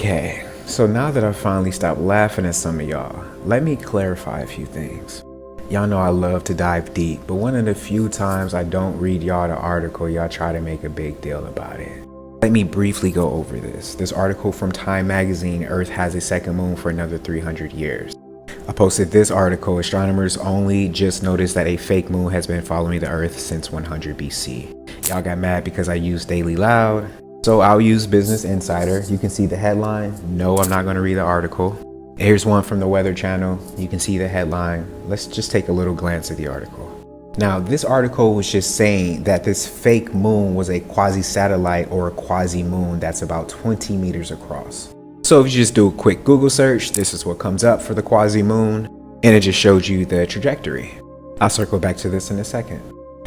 Okay, so now that I've finally stopped laughing at some of y'all, let me clarify a few things. Y'all know I love to dive deep, but one of the few times I don't read y'all the article, y'all try to make a big deal about it. Let me briefly go over this. This article from Time Magazine, Earth has a second moon for another 300 years. I posted this article, astronomers only just noticed that a fake moon has been following the Earth since 100 BC. Y'all got mad because I used Daily Loud, so I'll use Business Insider. You can see the headline. No, I'm not going to read the article. Here's one from the Weather Channel. You can see the headline. Let's just take a little glance at the article. Now, this article was just saying that this fake moon was a quasi-satellite or a quasi-moon that's about 20 meters across. So if you just do a quick Google search, this is what comes up for the quasi-moon, and it just shows you the trajectory. I'll circle back to this in a second.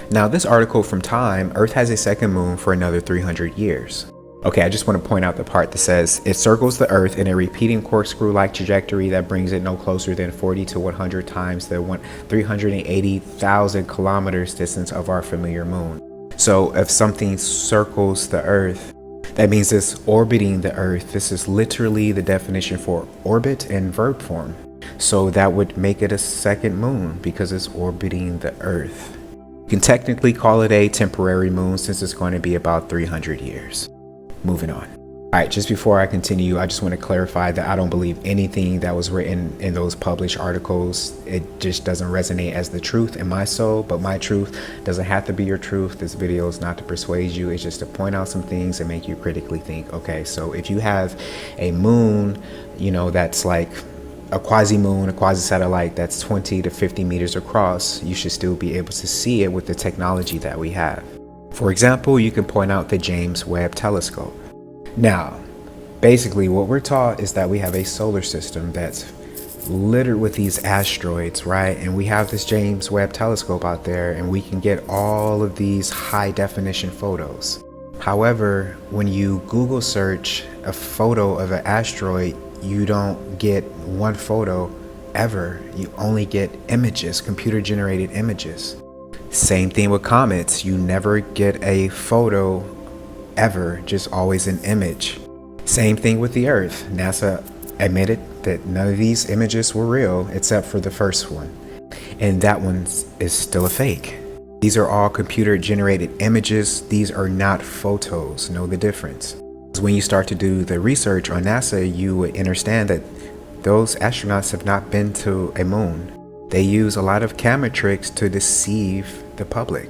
Now, this article from Time, Earth has a second moon for another 300 years. Okay, I just want to point out the part that says it circles the Earth in a repeating corkscrew-like trajectory that brings it no closer than 40 to 100 times the 380,000 kilometers distance of our familiar moon. So if something circles the Earth, that means it's orbiting the Earth. This is literally the definition for orbit in verb form. So that would make it a second moon because it's orbiting the Earth. You can technically call it a temporary moon since it's going to be about 300 years. Moving on. All right, just before I continue, I just want to clarify that I don't believe anything that was written in those published articles. It just doesn't resonate as the truth in my soul, but my truth doesn't have to be your truth. This video is not to persuade you. It's just to point out some things and make you critically think, okay, so if you have a moon, you know, that's like a quasi-moon, a quasi-satellite that's 20 to 50 meters across, you should still be able to see it with the technology that we have. For example, you can point out the James Webb Telescope. Now, basically what we're taught is that we have a solar system that's littered with these asteroids, right? And we have this James Webb Telescope out there and we can get all of these high definition photos. However, when you Google search a photo of an asteroid, you don't get one photo ever. You only get images, computer generated images. Same thing with comets. You never get a photo ever, just always an image. Same thing with the Earth. NASA admitted that none of these images were real except for the first one. And that one is still a fake. These are all computer generated images. These are not photos. Know the difference. When you start to do the research on NASA, you would understand that those astronauts have not been to a moon. They use a lot of camera tricks to deceive the public.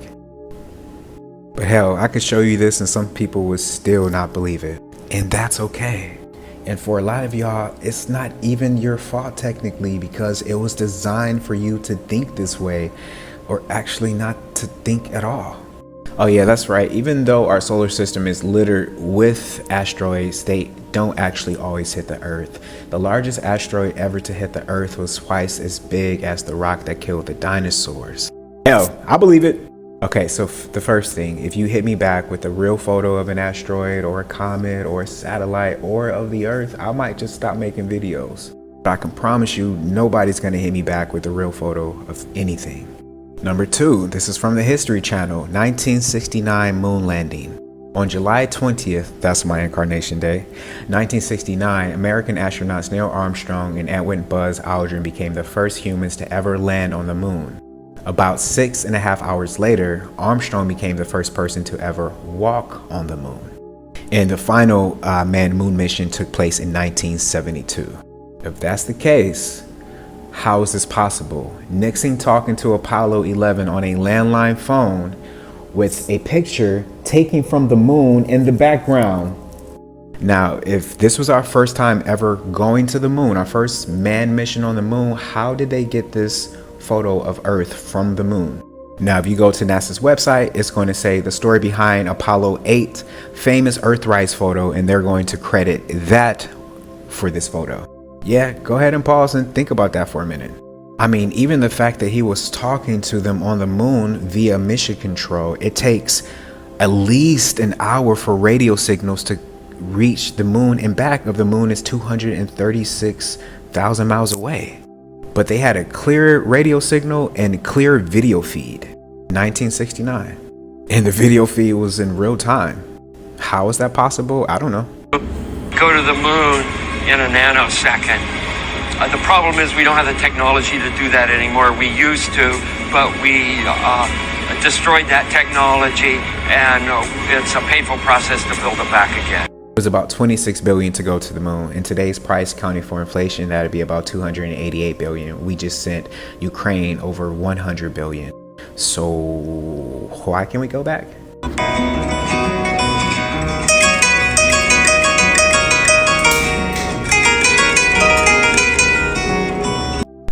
But hell, I could show you this and some people would still not believe it. And that's okay. And for a lot of y'all, it's not even your fault technically because it was designed for you to think this way or actually not to think at all. Oh yeah, that's right. Even though our solar system is littered with asteroids, they don't actually always hit the Earth. The largest asteroid ever to hit the Earth was twice as big as the rock that killed the dinosaurs. Hell, I believe it. Okay, so the first thing, if you hit me back with a real photo of an asteroid or a comet or a satellite or of the Earth, I might just stop making videos. But I can promise you, nobody's gonna hit me back with a real photo of anything. Number 2, this is from the History Channel, 1969 moon landing. On July 20th, that's my incarnation day, 1969, American astronauts Neil Armstrong and Edwin Buzz Aldrin became the first humans to ever land on the moon. About 6.5 hours later, Armstrong became the first person to ever walk on the moon. And the final manned moon mission took place in 1972. If that's the case, how is this possible? Nixon talking to Apollo 11 on a landline phone with a picture taken from the moon in the background. Now, if this was our first time ever going to the moon, our first manned mission on the moon, how did they get this photo of Earth from the moon? Now, if you go to NASA's website, it's going to say the story behind Apollo 8 famous Earthrise photo, and they're going to credit that for this photo. Yeah, go ahead and pause and think about that for a minute. I mean, even the fact that he was talking to them on the moon via mission control, it takes at least an hour for radio signals to reach the moon and back. Of the moon is 236,000 miles away. But they had a clear radio signal and clear video feed. 1969. And the video feed was in real time. How is that possible? I don't know. go to the moon in a nanosecond. The problem is we don't have the technology to do that anymore. We used to, but we destroyed that technology, and it's a painful process to build it back again. It was about 26 billion to go to the moon. In today's price, counting for inflation, that'd be about 288 billion. We just sent Ukraine over 100 billion. So why can we go back?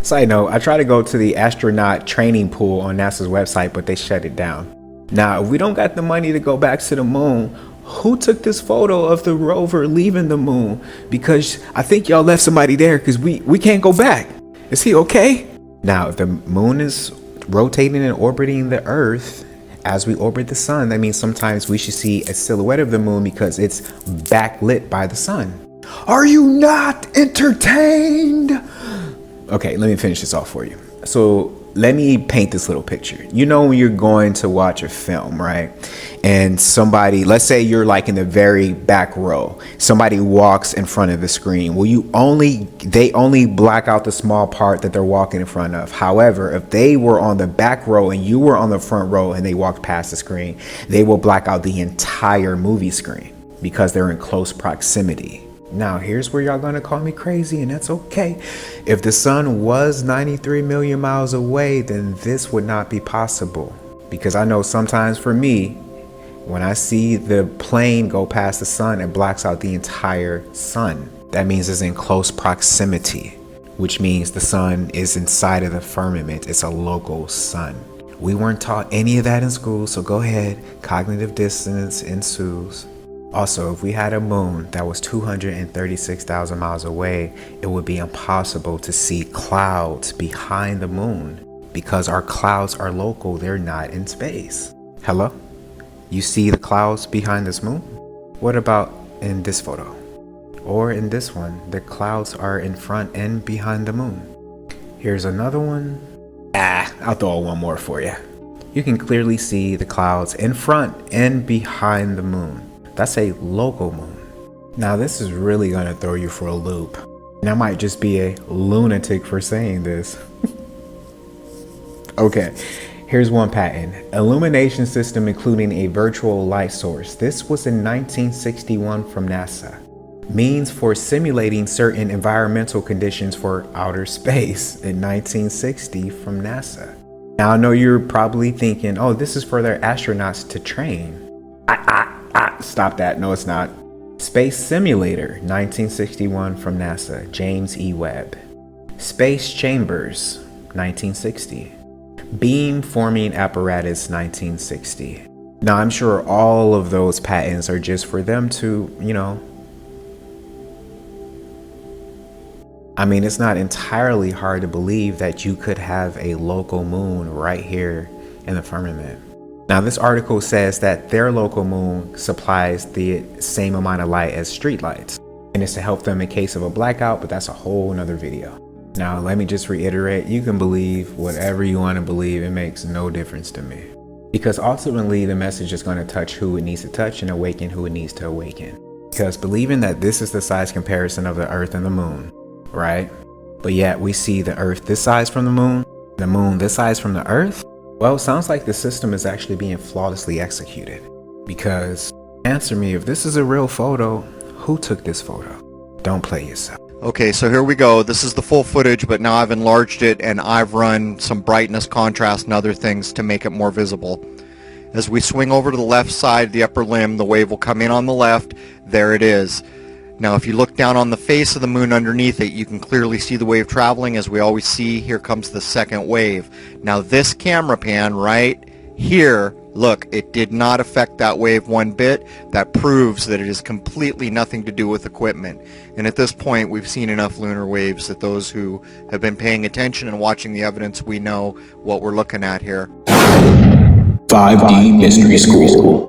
Side note, I tried to go to the astronaut training pool on NASA's website, but they shut it down. Now, if we don't got the money to go back to the moon, who took this photo of the rover leaving the moon? Because I think y'all left somebody there, because we can't go back. Is he okay? Now, if the moon is rotating and orbiting the Earth as we orbit the sun, that means sometimes we should see a silhouette of the moon because it's backlit by the sun. Are you not entertained? Okay, let me finish this off for you. So let me paint this little picture. You know, when you're going to watch a film, right? And somebody, let's say you're like in the very back row, somebody walks in front of the screen. Well, they only black out the small part that they're walking in front of. However, if they were on the back row and you were on the front row and they walked past the screen, they will black out the entire movie screen because they're in close proximity. Now, here's where y'all gonna call me crazy, and that's okay. If the sun was 93 million miles away, then this would not be possible. Because I know sometimes for me, when I see the plane go past the sun, it blacks out the entire sun. That means it's in close proximity, which means the sun is inside of the firmament. It's a local sun. We weren't taught any of that in school, so go ahead, cognitive dissonance ensues. Also, if we had a moon that was 236,000 miles away, it would be impossible to see clouds behind the moon because our clouds are local, they're not in space. Hello? You see the clouds behind this moon? What about in this photo? Or in this one, the clouds are in front and behind the moon. Here's another one. I'll throw one more for you. You can clearly see the clouds in front and behind the moon. That's a local moon. Now this is really gonna throw you for a loop. And I might just be a lunatic for saying this. Okay, here's one patent. Illumination system including a virtual light source. This was in 1961 from NASA. Means for simulating certain environmental conditions for outer space in 1960 from NASA. Now I know you're probably thinking, oh, this is for their astronauts to train. Stop that. No, it's not. Space Simulator, 1961 from NASA, James E. Webb. Space Chambers, 1960. Beam Forming Apparatus, 1960. Now, I'm sure all of those patents are just for them to, I mean, it's not entirely hard to believe that you could have a local moon right here in the firmament. Now, this article says that their local moon supplies the same amount of light as streetlights, and it's to help them in case of a blackout, but that's a whole nother video. Now, let me just reiterate, you can believe whatever you want to believe. It makes no difference to me. Because ultimately, the message is going to touch who it needs to touch and awaken who it needs to awaken. Because believing that this is the size comparison of the Earth and the moon, right? But yet we see the Earth this size from the moon this size from the Earth. Well, it sounds like the system is actually being flawlessly executed. Because, answer me, if this is a real photo, who took this photo? Don't play yourself. Okay, so here we go. This is the full footage, but now I've enlarged it and I've run some brightness, contrast, and other things to make it more visible. As we swing over to the left side, the upper limb, the wave will come in on the left. There it is. Now, if you look down on the face of the moon underneath it, you can clearly see the wave traveling. As we always see, here comes the second wave. Now, this camera pan right here, look, it did not affect that wave one bit. That proves that it is completely nothing to do with equipment. And at this point, we've seen enough lunar waves that those who have been paying attention and watching the evidence, we know what we're looking at here. 5D Mystery School.